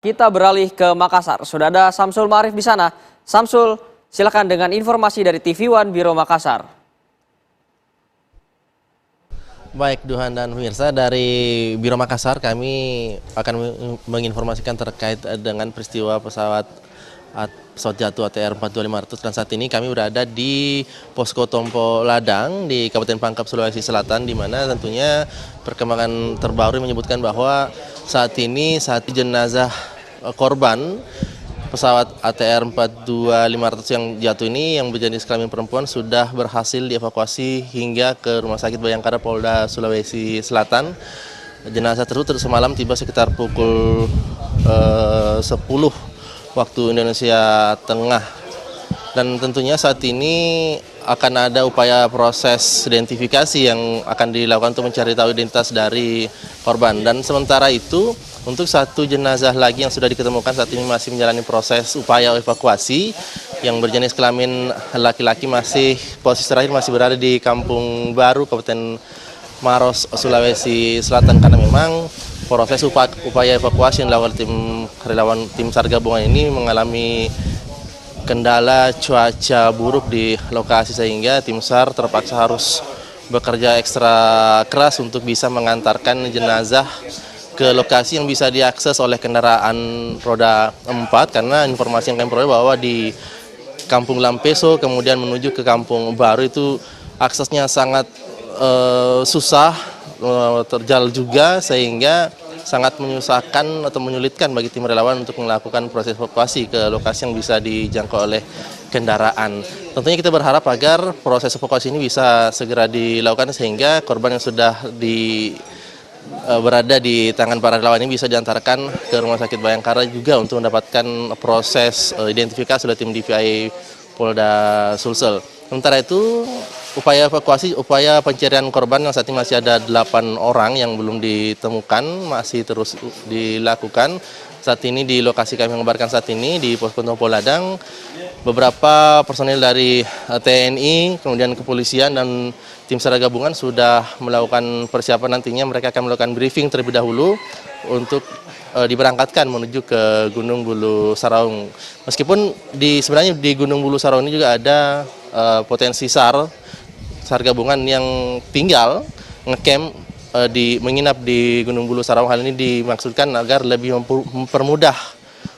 Kita beralih ke Makassar. Sudah ada Samsul Ma'arif di sana. Samsul, silakan dengan informasi dari TV One Biro Makassar. Baik, Duhan dan pemirsa, dari Biro Makassar kami akan menginformasikan terkait dengan peristiwa pesawat jatuh ATR 42500, dan saat ini kami berada di Posko Tompo Ladang di Kabupaten Pangkep, Sulawesi Selatan, di mana tentunya perkembangan terbaru menyebutkan bahwa saat jenazah korban pesawat ATR 42500 yang jatuh ini yang berjenis kelamin perempuan sudah berhasil dievakuasi hingga ke Rumah Sakit Bayangkara Polda Sulawesi Selatan. Jenazah tersebut semalam tiba sekitar pukul 10 waktu Indonesia Tengah. Dan tentunya saat ini akan ada upaya proses identifikasi yang akan dilakukan untuk mencari tahu identitas dari korban. Dan sementara itu, untuk satu jenazah lagi yang sudah diketemukan saat ini masih menjalani proses upaya evakuasi, yang berjenis kelamin laki-laki posisi terakhir masih berada di Kampung Baru, Kabupaten Maros, Sulawesi Selatan, karena memang proses upaya evakuasi yang dilakukan tim SAR gabungan ini mengalami kendala cuaca buruk di lokasi, sehingga tim SAR terpaksa harus bekerja ekstra keras untuk bisa mengantarkan jenazah ke lokasi yang bisa diakses oleh kendaraan roda 4, karena informasi yang kami peroleh bahwa di Kampung Lampeso kemudian menuju ke Kampung Baru itu aksesnya sangat susah, terjal juga, sehingga sangat menyusahkan atau menyulitkan bagi tim relawan untuk melakukan proses evakuasi ke lokasi yang bisa dijangkau oleh kendaraan. Tentunya kita berharap agar proses evakuasi ini bisa segera dilakukan sehingga korban yang sudah berada di tangan para relawan ini bisa diantarkan ke Rumah Sakit Bayangkara juga untuk mendapatkan proses identifikasi oleh tim DVI Polda Sulsel. Sementara itu, upaya evakuasi, upaya pencarian korban yang saat ini masih ada 8 orang yang belum ditemukan, masih terus dilakukan. Saat ini di lokasi kami mengabarkan saat ini di Posko Tompo Ladang, beberapa personil dari TNI, kemudian kepolisian dan tim SAR gabungan sudah melakukan persiapan. Nantinya mereka akan melakukan briefing terlebih dahulu untuk diberangkatkan menuju ke Gunung Bulu Saraung. Meskipun sebenarnya di Gunung Bulu Saraung ini juga ada potensi SAR gabungan yang tinggal ngecamp menginap di Gunung Bulu Saraung. Hal ini dimaksudkan agar lebih mempermudah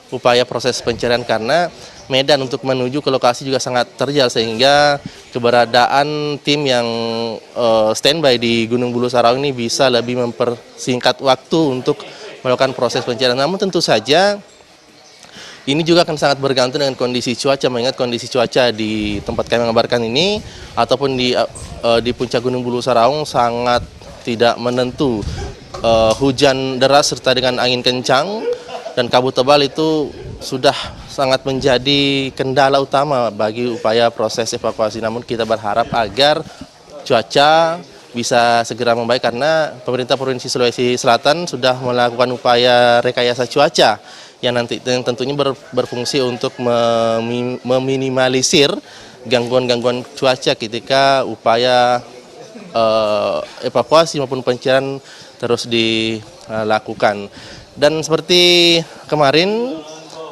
upaya proses pencarian, karena medan untuk menuju ke lokasi juga sangat terjal, sehingga keberadaan tim yang standby di Gunung Bulu Saraung ini bisa lebih mempersingkat waktu untuk melakukan proses pencarian. Namun tentu saja ini juga akan sangat bergantung dengan kondisi cuaca, mengingat kondisi cuaca di tempat kami mengabarkan ini ataupun di puncak Gunung Bulu Saraung sangat tidak menentu. Hujan deras serta dengan angin kencang dan kabut tebal itu sudah sangat menjadi kendala utama bagi upaya proses evakuasi. Namun kita berharap agar cuaca bisa segera membaik, karena pemerintah Provinsi Sulawesi Selatan sudah melakukan upaya rekayasa cuaca yang tentunya berfungsi untuk meminimalisir gangguan-gangguan cuaca ketika upaya evakuasi maupun pencarian terus dilakukan. Dan seperti kemarin,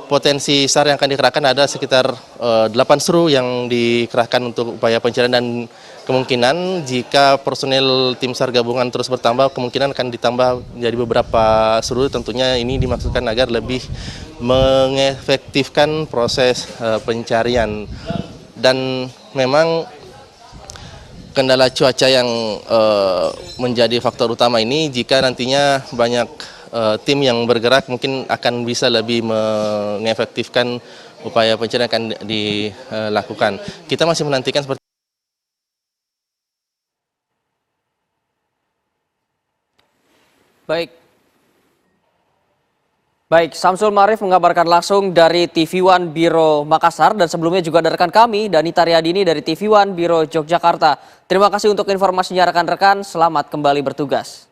potensi SAR yang akan dikerahkan ada sekitar 8 seru yang dikerahkan untuk upaya pencarian, dan kemungkinan jika personel tim SAR gabungan terus bertambah, kemungkinan akan ditambah menjadi beberapa seru. Tentunya ini dimaksudkan agar lebih mengefektifkan proses pencarian. Dan memang kendala cuaca yang menjadi faktor utama ini, jika nantinya banyak tim yang bergerak, mungkin akan bisa lebih mengefektifkan upaya pencarian yang akan dilakukan. Kita masih menantikan seperti Baik, Samsul Ma'arif mengabarkan langsung dari TV One Biro Makassar, dan sebelumnya juga ada rekan kami, Danita Riyadini dari TV One Biro Yogyakarta. Terima kasih untuk informasinya rekan-rekan, selamat kembali bertugas.